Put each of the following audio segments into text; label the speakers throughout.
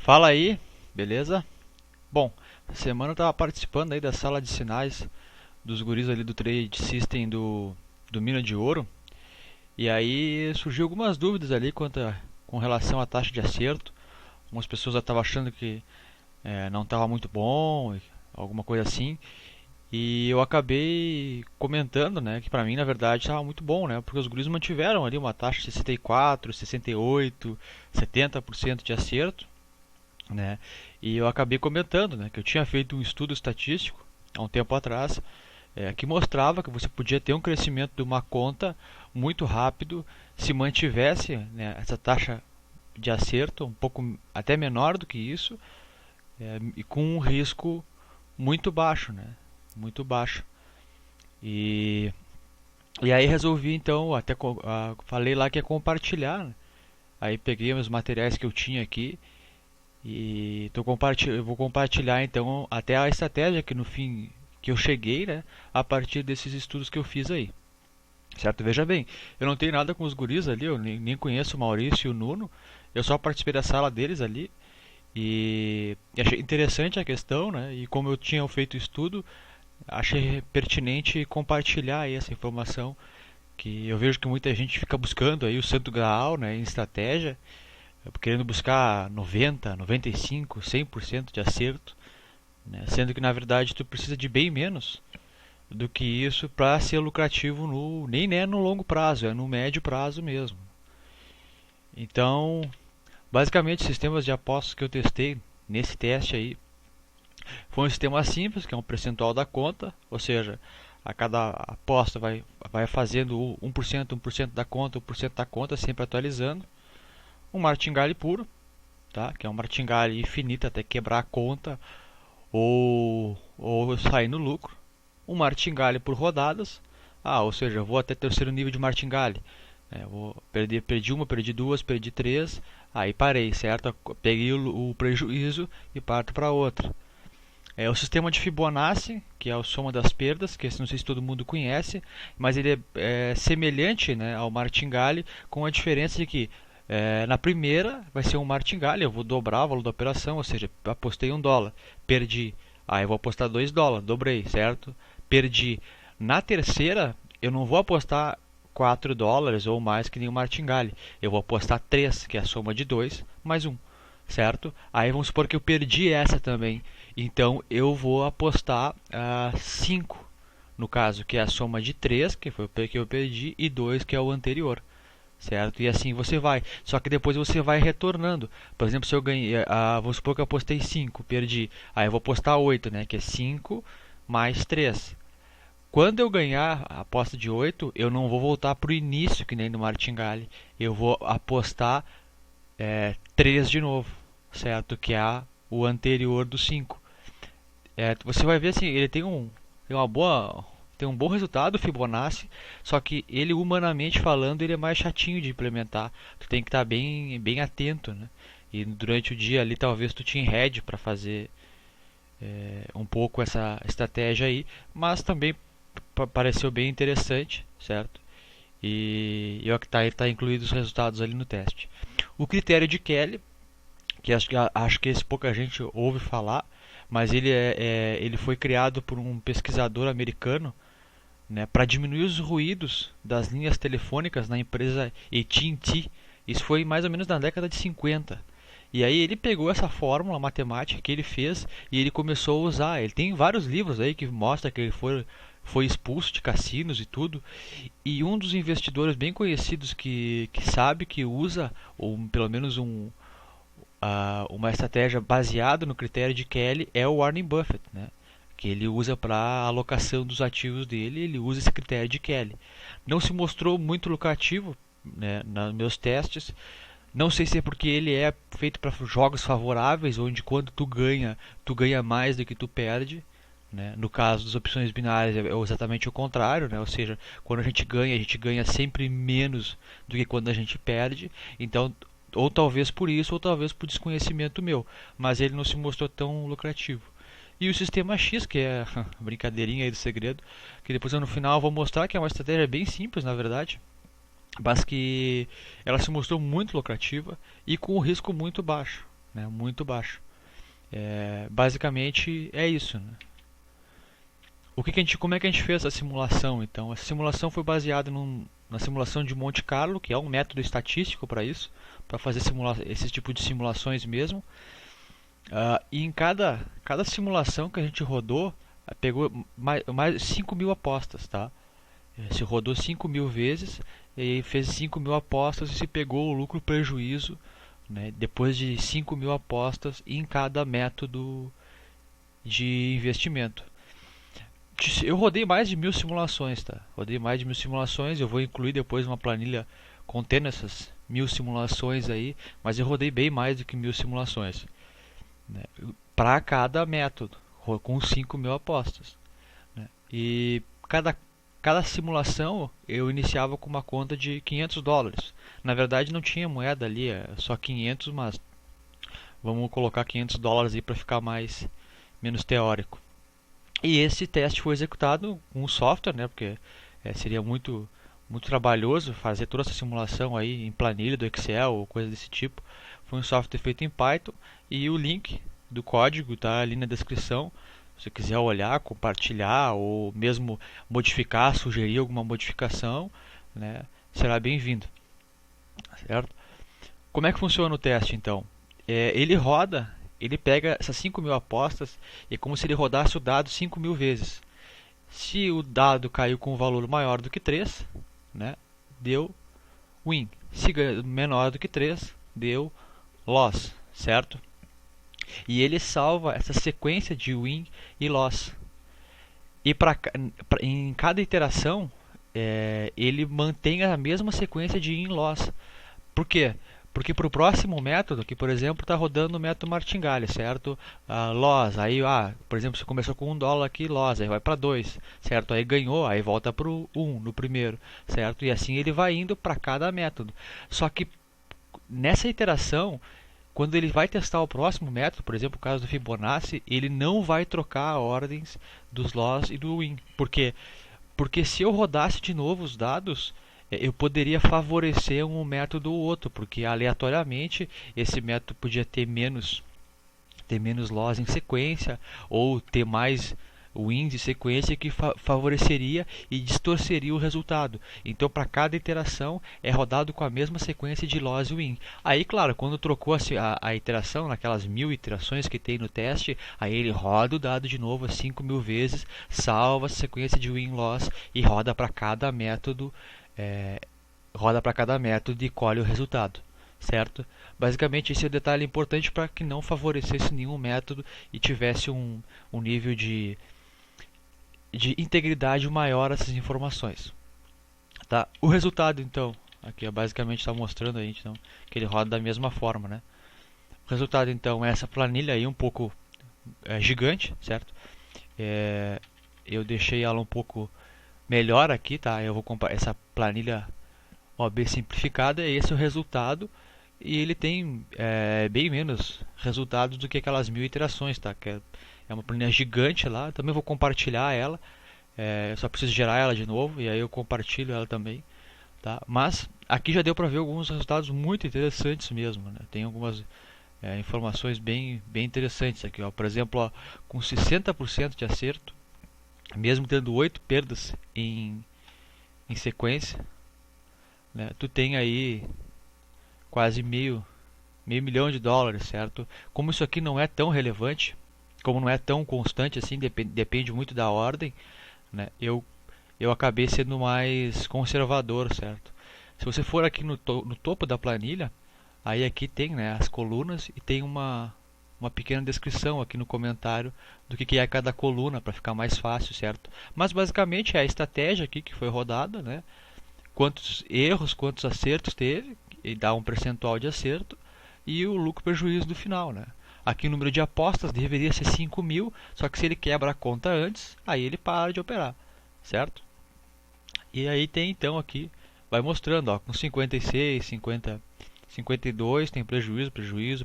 Speaker 1: Fala aí, beleza? Bom, essa semana eu tava participando aí da sala de sinais dos guris ali do Trade System do Mina de Ouro. E aí surgiu algumas dúvidas ali com relação à taxa de acerto. Algumas pessoas estavam achando que não estava muito bom, alguma coisa assim. E eu acabei comentando, né, que pra mim na verdade estava muito bom, né? Porque os guris mantiveram ali uma taxa de 64, 68, 70% de acerto, né? E eu acabei comentando, né, que eu tinha feito um estudo estatístico há um tempo atrás, que mostrava que você podia ter um crescimento de uma conta muito rápido se mantivesse, né, essa taxa de acerto um pouco até menor do que isso, e com um risco muito baixo, né, muito baixo. E, e aí resolvi então, falei lá que ia compartilhar, né? Aí peguei os materiais que eu tinha aqui e eu vou compartilhar então até a estratégia que no fim que eu cheguei, né, a partir desses estudos que eu fiz aí. Certo? Veja bem, eu não tenho nada com os guris ali, eu nem conheço o Maurício e o Nuno, eu só participei da sala deles ali e achei interessante a questão, né? E como eu tinha feito o estudo, achei pertinente compartilhar aí essa informação que eu vejo que muita gente fica buscando aí o santo graal, né, em estratégia, querendo buscar 90, 95, 100% de acerto, né? Sendo que na verdade tu precisa de bem menos do que isso para ser lucrativo nem é no longo prazo, é no médio prazo mesmo. Então, basicamente, sistemas de apostas que eu testei nesse teste aí foi um sistema simples, que é um percentual da conta, ou seja, a cada aposta vai fazendo 1%, 1% da conta, 1% da conta, sempre atualizando. Um martingale puro, tá? Que é um martingale infinito até quebrar a conta ou sair no lucro. Um martingale por rodadas, ou seja, eu vou até terceiro nível de martingale. Perdi uma, perdi duas, perdi três, aí parei, certo? Peguei o prejuízo e parto para outra. É o sistema de Fibonacci, que é a soma das perdas, que não sei se todo mundo conhece, mas ele é semelhante, né, ao martingale, com a diferença de que na primeira vai ser um martingale, eu vou dobrar o valor da operação, ou seja, apostei $1, perdi, aí eu vou apostar $2, dobrei, certo? Perdi. Na terceira, eu não vou apostar $4 ou mais que nem o martingale, eu vou apostar 3, que é a soma de 2 mais um, certo? Aí vamos supor que eu perdi essa também. Então eu vou apostar 5, no caso, que é a soma de 3, que foi o que eu perdi, e 2, que é o anterior. Certo? E assim você vai. Só que depois você vai retornando. Por exemplo, se eu ganhei, vamos supor que eu apostei 5, perdi. Aí eu vou apostar 8, né? Que é 5 mais 3. Quando eu ganhar a aposta de 8, eu não vou voltar para o início, que nem no martingale. Eu vou apostar 3 de novo, certo? Que é o anterior do 5. Você vai ver assim, ele tem uma boa, tem um bom resultado, o Fibonacci, só que ele humanamente falando, ele é mais chatinho de implementar. Tu tem que estar bem atento, né? E durante o dia ali talvez tu te enrede para fazer um pouco essa estratégia aí, mas também pareceu bem interessante, certo? E tá incluído os resultados ali no teste. O critério de Kelly, que acho que esse pouca gente ouve falar, mas ele foi criado por um pesquisador americano, né, para diminuir os ruídos das linhas telefônicas na empresa AT&T. Isso foi mais ou menos na década de 50. E aí ele pegou essa fórmula matemática que ele fez e ele começou a usar. Ele tem vários livros aí que mostra que ele foi expulso de cassinos e tudo. E um dos investidores bem conhecidos que sabe que usa, ou pelo menos uma estratégia baseada no critério de Kelly é o Warren Buffett, né? Que ele usa para a alocação dos ativos dele, ele usa esse critério de Kelly. Não se mostrou muito lucrativo, né, nos meus testes. Não sei se é porque ele é feito para jogos favoráveis, onde quando tu ganha mais do que tu perde. Né? No caso das opções binárias é exatamente o contrário, né? Ou seja, quando a gente ganha sempre menos do que quando a gente perde. Então, ou talvez por isso, ou talvez por desconhecimento meu, mas ele não se mostrou tão lucrativo. E o sistema X, que é a brincadeirinha aí do segredo, que depois eu no final vou mostrar que é uma estratégia bem simples, na verdade, mas que ela se mostrou muito lucrativa e com um risco muito baixo. né? Muito baixo. Basicamente é isso, né? Como é que a gente fez a simulação? Então, essa simulação foi baseada na simulação de Monte Carlo, que é um método estatístico para isso, para fazer esse tipo de simulações mesmo. E em cada simulação que a gente rodou, pegou mais 5.000 apostas, tá? Se rodou 5.000 vezes e aí fez 5.000 apostas e se pegou o lucro-prejuízo, né, depois de 5.000 apostas em cada método de investimento. Eu rodei mais de 1.000 simulações, tá? Rodei mais de 1.000 simulações. Eu vou incluir depois uma planilha contendo essas 1.000 simulações aí, mas eu rodei bem mais do que 1.000 simulações, né, para cada método, com 5.000 apostas, né? E cada simulação eu iniciava com uma conta de $500. Na verdade não tinha moeda ali, só 500, mas vamos colocar $500 aí para ficar menos teórico. E esse teste foi executado com um software, né? Porque seria muito trabalhoso fazer toda essa simulação aí em planilha do Excel ou coisa desse tipo. Foi um software feito em Python e o link do código está ali na descrição. Se você quiser olhar, compartilhar ou mesmo modificar, sugerir alguma modificação, né, será bem-vindo, certo? Como é que funciona o teste então? Ele pega essas 5.000 apostas e é como se ele rodasse o dado 5.000 vezes. Se o dado caiu com um valor maior do que 3, né, deu win. Se menor do que 3, deu loss, certo? E ele salva essa sequência de win e loss. E em cada iteração, ele mantém a mesma sequência de win e loss. Por quê? Porque para o próximo método, que por exemplo está rodando o método Martingale, certo? Loss, aí, por exemplo, você começou com $1 aqui, loss, aí vai para 2, certo? Aí ganhou, aí volta para o 1 no primeiro, certo? E assim ele vai indo para cada método. Só que nessa iteração, quando ele vai testar o próximo método, por exemplo, o caso do Fibonacci, ele não vai trocar ordens dos loss e do win. Por quê? Porque se eu rodasse de novo os dados, eu poderia favorecer um método ou outro, porque aleatoriamente esse método podia ter menos loss em sequência ou ter mais wins em sequência que favoreceria e distorceria o resultado. Então, para cada iteração é rodado com a mesma sequência de loss e win. Aí, claro, quando trocou a iteração, naquelas 1.000 iterações que tem no teste, aí ele roda o dado de novo 5.000 vezes, salva a sequência de win loss e roda para cada método. E colhe o resultado, certo? Basicamente esse é o detalhe importante para que não favorecesse nenhum método e tivesse um nível de integridade maior essas informações, tá? O resultado então, aqui basicamente está mostrando a gente então, que ele roda da mesma forma, né? O resultado então é essa planilha aí um pouco gigante, certo? Eu deixei ela um pouco melhor aqui, tá? Eu vou comparar essa planilha OB simplificada, esse é o resultado e ele tem bem menos resultados do que aquelas 1.000 iterações, tá? Que é uma planilha gigante lá. Também vou compartilhar ela, só preciso gerar ela de novo e aí eu compartilho ela também, tá? Mas aqui já deu para ver alguns resultados muito interessantes mesmo, né? Tem algumas informações bem interessantes aqui, ó. Por exemplo, ó, com 60% de acerto, mesmo tendo 8 perdas em sequência, né, tu tem aí quase meio milhão de dólares, certo? Como isso aqui não é tão relevante, como não é tão constante assim, depende muito da ordem, né, eu acabei sendo mais conservador, certo? Se você for aqui no topo da planilha, aí aqui tem, né, as colunas e tem uma pequena descrição aqui no comentário do que é cada coluna para ficar mais fácil, certo? Mas basicamente é a estratégia aqui que foi rodada, né? Quantos erros, quantos acertos teve, e dá um percentual de acerto e o lucro prejuízo do final, né? Aqui o número de apostas deveria ser 5.000, só que se ele quebra a conta antes, aí ele para de operar, certo? E aí tem então aqui, vai mostrando, ó, com 56, 50, 52 tem prejuízo,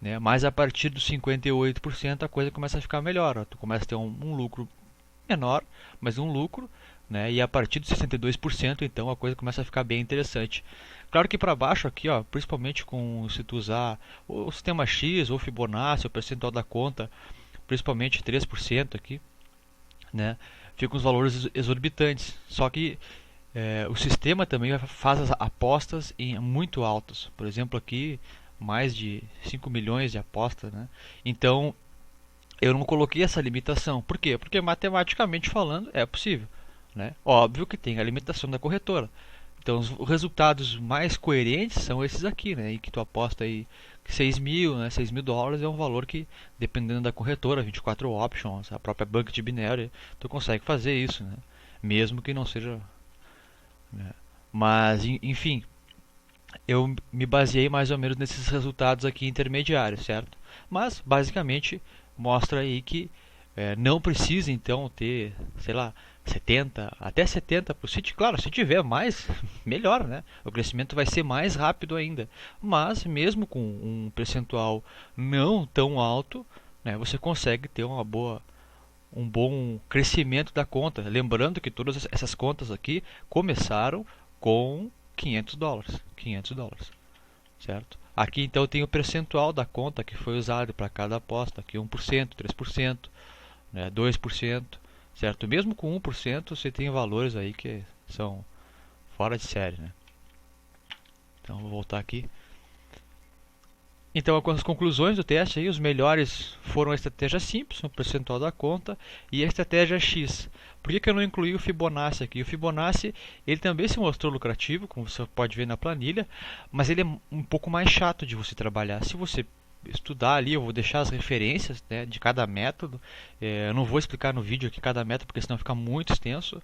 Speaker 1: né? Mas a partir dos 58% a coisa começa a ficar melhor, ó. Tu começa a ter um lucro menor, mas um lucro, né? E a partir dos 62% então a coisa começa a ficar bem interessante. Claro que para baixo aqui, ó, principalmente se tu usar o sistema X ou Fibonacci, o percentual da conta, principalmente 3% aqui, né, ficam os valores exorbitantes. Só que o sistema também faz as apostas em muito altas. Por exemplo, aqui mais de 5 milhões de apostas, né? Então, eu não coloquei essa limitação. Por quê? Porque matematicamente falando é possível, né? Óbvio que tem a limitação da corretora. Então, os resultados mais coerentes são esses aqui, né? Em que tu aposta aí 6 mil, né? 6 mil dólares é um valor que, dependendo da corretora, 24 options, a própria banca de binário, tu consegue fazer isso, né? Mesmo que não seja, né? Mas, enfim, eu me baseei mais ou menos nesses resultados aqui intermediários, certo? Mas, basicamente, mostra aí que não precisa, então, ter, sei lá, 70, até 70%. Claro, se tiver mais, melhor, né? O crescimento vai ser mais rápido ainda. Mas, mesmo com um percentual não tão alto, né, você consegue ter um bom crescimento da conta. Lembrando que todas essas contas aqui começaram com 500 dólares. 500 dólares, certo? Aqui então tem o percentual da conta que foi usado para cada aposta. Aqui 1%, 3%, né, 2%, certo? Mesmo com 1% você tem valores aí que são fora de série, né? Então vou voltar aqui. Então, com as conclusões do teste, aí, os melhores foram a estratégia simples, o percentual da conta, e a estratégia X. Por que eu não incluí o Fibonacci aqui? O Fibonacci ele também se mostrou lucrativo, como você pode ver na planilha, mas ele é um pouco mais chato de você trabalhar. Se você estudar ali, eu vou deixar as referências, né, de cada método. Eu não vou explicar no vídeo aqui cada método, porque senão fica muito extenso.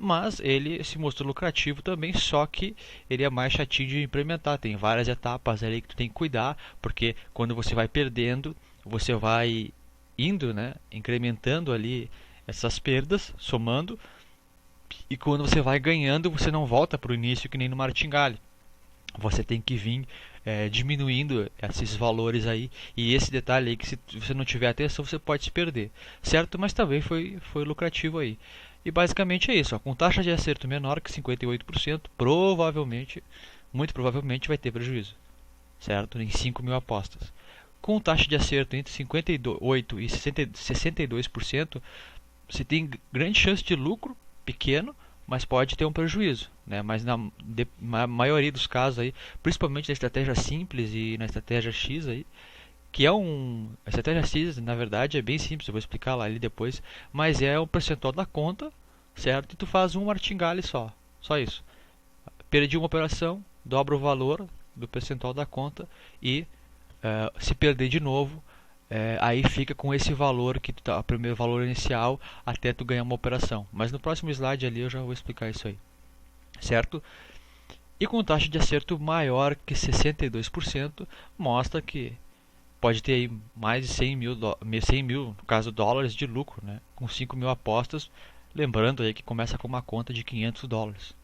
Speaker 1: Mas ele se mostrou lucrativo também, só que ele é mais chatinho de implementar. Tem várias etapas ali que tu tem que cuidar, porque quando você vai perdendo, você vai indo, né, incrementando ali essas perdas, somando, e quando você vai ganhando, você não volta para o início que nem no martingale. Você tem que vir diminuindo esses valores aí, e esse detalhe aí que se você não tiver atenção você pode se perder, certo? Mas também foi lucrativo aí. E basicamente é isso, ó, com taxa de acerto menor que 58%, provavelmente, muito provavelmente vai ter prejuízo, certo? Em 5 mil apostas. Com taxa de acerto entre 58% e 62%, você tem grande chance de lucro, pequeno, mas pode ter um prejuízo, né? Mas na maioria dos casos aí, principalmente na estratégia simples e na estratégia X aí, que é a estratégia X, na verdade, é bem simples, eu vou explicar lá ali depois, mas é um percentual da conta, certo? E tu faz um martingale só isso. Perdi uma operação, dobra o valor do percentual da conta e se perder de novo, aí fica com esse valor que tu tá, o primeiro valor inicial até tu ganhar uma operação. Mas no próximo slide ali eu já vou explicar isso aí, certo? E com taxa de acerto maior que 62%, mostra que pode ter aí mais de 100 mil, no caso dólares de lucro, né? Com 5 mil apostas, lembrando aí que começa com uma conta de 500 dólares,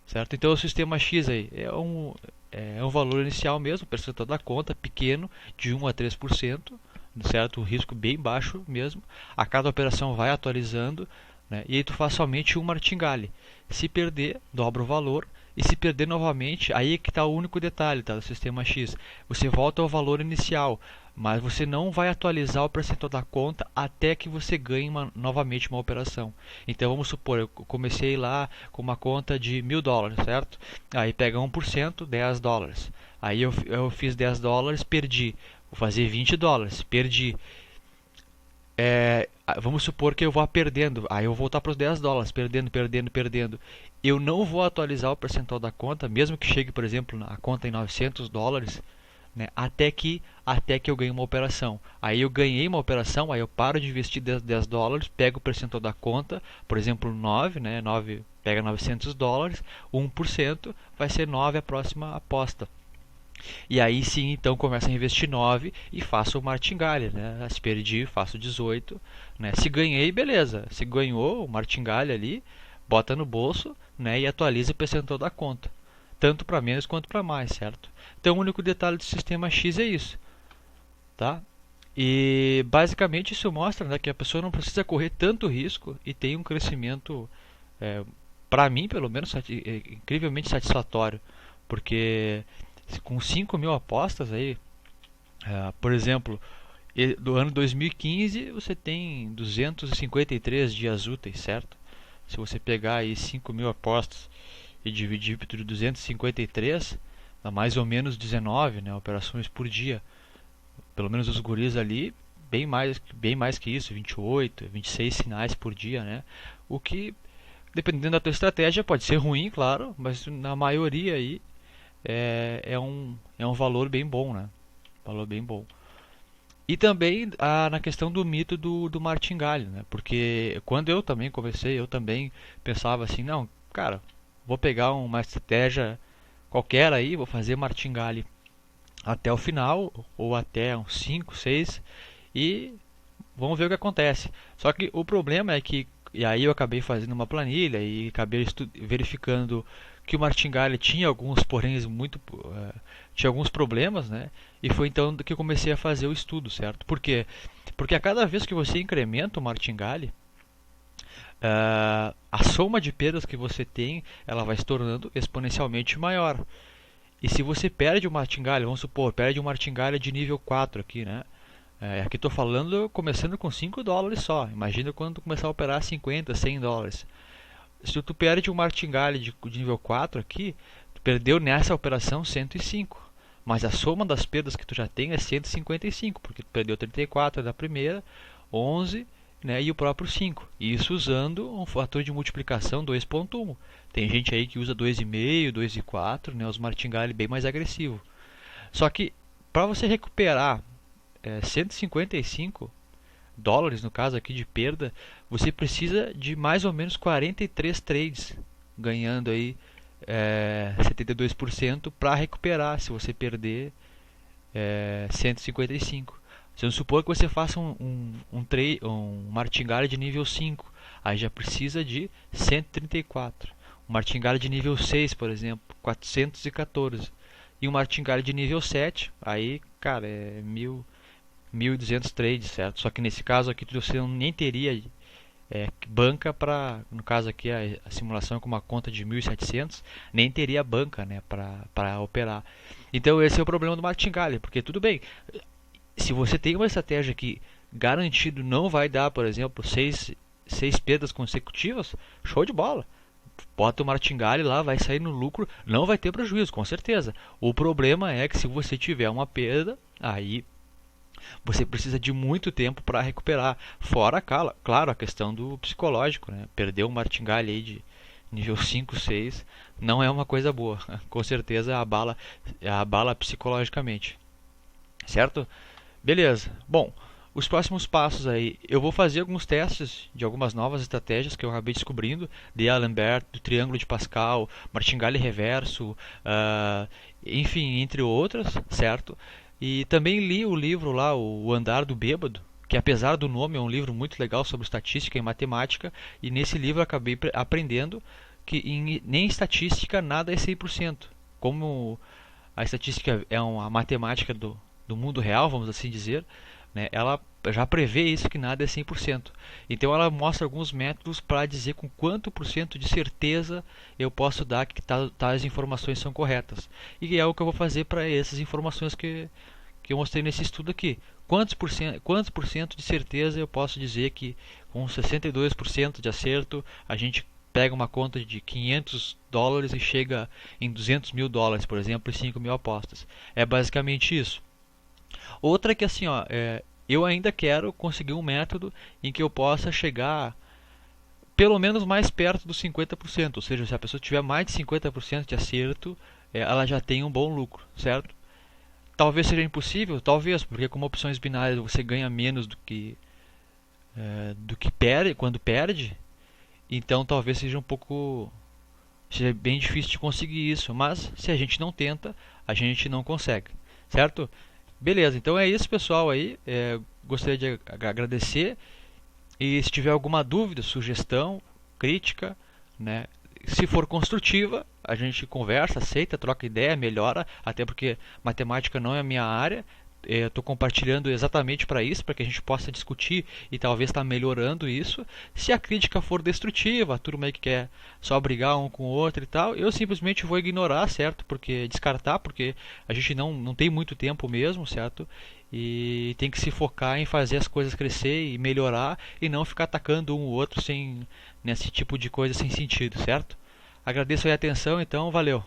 Speaker 1: certo? Então o sistema X aí é um valor inicial mesmo, percentual da conta, pequeno, de 1 a 3%, certo? Um risco bem baixo mesmo. A cada operação vai atualizando, né? E aí tu faz somente um martingale. Se perder, dobra o valor. E se perder novamente, aí é que está o único detalhe, tá, do sistema X. Você volta ao valor inicial, mas você não vai atualizar o percentual da conta até que você ganhe novamente uma operação. Então vamos supor, eu comecei lá com uma conta de 1.000 dólares, certo? Aí pega 1%, 10 dólares. Aí eu fiz 10 dólares, perdi. Vou fazer 20 dólares, perdi. Vamos supor que eu vá perdendo, aí eu vou voltar para os 10 dólares, perdendo. Eu não vou atualizar o percentual da conta, mesmo que chegue, por exemplo, a conta em 900 dólares, né, até que eu ganhe uma operação. Aí eu ganhei uma operação, aí eu paro de investir 10 dólares, pego o percentual da conta, por exemplo, 9, né, 9 pega 900 dólares, 1% vai ser 9 a próxima aposta. E aí sim, então começa a investir 9 e faço o martingale, né? Se perdi, faço 18, né? Se ganhei, beleza. Se ganhou o martingale ali, bota no bolso, né? E atualiza o percentual da conta, tanto para menos quanto para mais, certo? Então o único detalhe do sistema X é isso, tá? E basicamente isso mostra, né, que a pessoa não precisa correr tanto risco e tem um crescimento, para mim pelo menos, incrivelmente satisfatório. Porque com 5.000 apostas aí, por exemplo, do ano 2015 você tem 253 dias úteis, certo? Se você pegar aí 5.000 apostas e dividir por 253, dá mais ou menos 19, né, operações por dia. Pelo menos os guris ali, bem mais que isso, 28, 26 sinais por dia, né? O que, dependendo da tua estratégia, pode ser ruim, claro, mas na maioria aí é um valor bem bom, né? Valor bem bom. E também na questão do mito do martingale, né? Porque quando eu também comecei, eu também pensava assim, não, cara, vou pegar uma estratégia qualquer aí, vou fazer martingale até o final, ou até uns 5, 6, e vamos ver o que acontece. Só que o problema é que, e aí eu acabei fazendo uma planilha e acabei verificando que o martingale tinha alguns poréns tinha alguns problemas, né? E foi então que eu comecei a fazer o estudo, certo? Por quê? Porque a cada vez que você incrementa o martingale, a soma de perdas que você tem, ela vai se tornando exponencialmente maior. E se você perde o martingale, vamos supor, perde um martingale de nível 4 aqui, né? Aqui estou falando começando com 5 dólares só. Imagina quando começar a operar 50, 100 dólares. Se tu perde um martingale de nível 4 aqui, tu perdeu nessa operação 105. Mas a soma das perdas que tu já tem é 155, porque tu perdeu 34 da primeira, 11, né, e o próprio 5. E isso usando um fator de multiplicação 2.1. Tem gente aí que usa 2,5, 2,4, né, os martingale bem mais agressivo. Só que para você recuperar 155 dólares, no caso aqui de perda, você precisa de mais ou menos 43 trades, ganhando aí 72% para recuperar se você perder 155. Vamos supor que você faça um martingale de nível 5, aí já precisa de 134. Um martingale de nível 6, por exemplo, 414. E um martingale de nível 7, aí, cara, é 1.200 trades, certo? Só que nesse caso aqui você nem teria banca para, no caso aqui a simulação é com uma conta de 1.700, nem teria banca, né, para operar. Então esse é o problema do martingale, porque tudo bem, se você tem uma estratégia que garantido não vai dar, por exemplo, seis perdas consecutivas, show de bola. Bota o martingale lá, vai sair no lucro, não vai ter prejuízo, com certeza. O problema é que se você tiver uma perda, aí você precisa de muito tempo para recuperar. Fora, claro, a questão do psicológico, né? Perder um martingale aí de nível 5, 6 não é uma coisa boa. Com certeza abala psicologicamente. Certo? Beleza. Bom, os próximos passos aí, eu vou fazer alguns testes de algumas novas estratégias que eu acabei descobrindo, de Allenberg, do Triângulo de Pascal, martingale reverso, enfim, entre outras, certo? E também li o livro lá, O Andar do Bêbado, que apesar do nome é um livro muito legal sobre estatística e matemática, e nesse livro eu acabei aprendendo que nem estatística nada é 100%. Como a estatística é uma matemática do mundo real, vamos assim dizer, né, ela já prevê isso, que nada é 100%. Então ela mostra alguns métodos para dizer com quanto por cento de certeza eu posso dar que tais informações são corretas. E é o que eu vou fazer para essas informações que eu mostrei nesse estudo aqui. Quantos por cento de certeza eu posso dizer que com 62% de acerto a gente pega uma conta de 500 dólares e chega em 200 mil dólares, por exemplo, e 5 mil apostas. É basicamente isso. Outra que assim, ó, eu ainda quero conseguir um método em que eu possa chegar pelo menos mais perto dos 50%. Ou seja, se a pessoa tiver mais de 50% de acerto, ela já tem um bom lucro, certo? Talvez seja impossível, talvez, porque como opções binárias você ganha menos do que perde quando perde, então talvez seja bem difícil de conseguir isso. Mas se a gente não tenta, a gente não consegue, certo? Beleza, então é isso, pessoal, aí. Gostaria de agradecer. E se tiver alguma dúvida, sugestão, crítica, né, se for construtiva, a gente conversa, aceita, troca ideia, melhora, até porque matemática não é a minha área. estou compartilhando exatamente para isso, para que a gente possa discutir e talvez estar melhorando isso. Se a crítica for destrutiva, a turma aí que quer só brigar um com o outro e tal, eu simplesmente vou ignorar, certo? Porque descartar, porque a gente não tem muito tempo mesmo, certo? E tem que se focar em fazer as coisas crescer e melhorar e não ficar atacando um ou outro sem nesse tipo de coisa sem sentido, certo? Agradeço aí a atenção, então, valeu.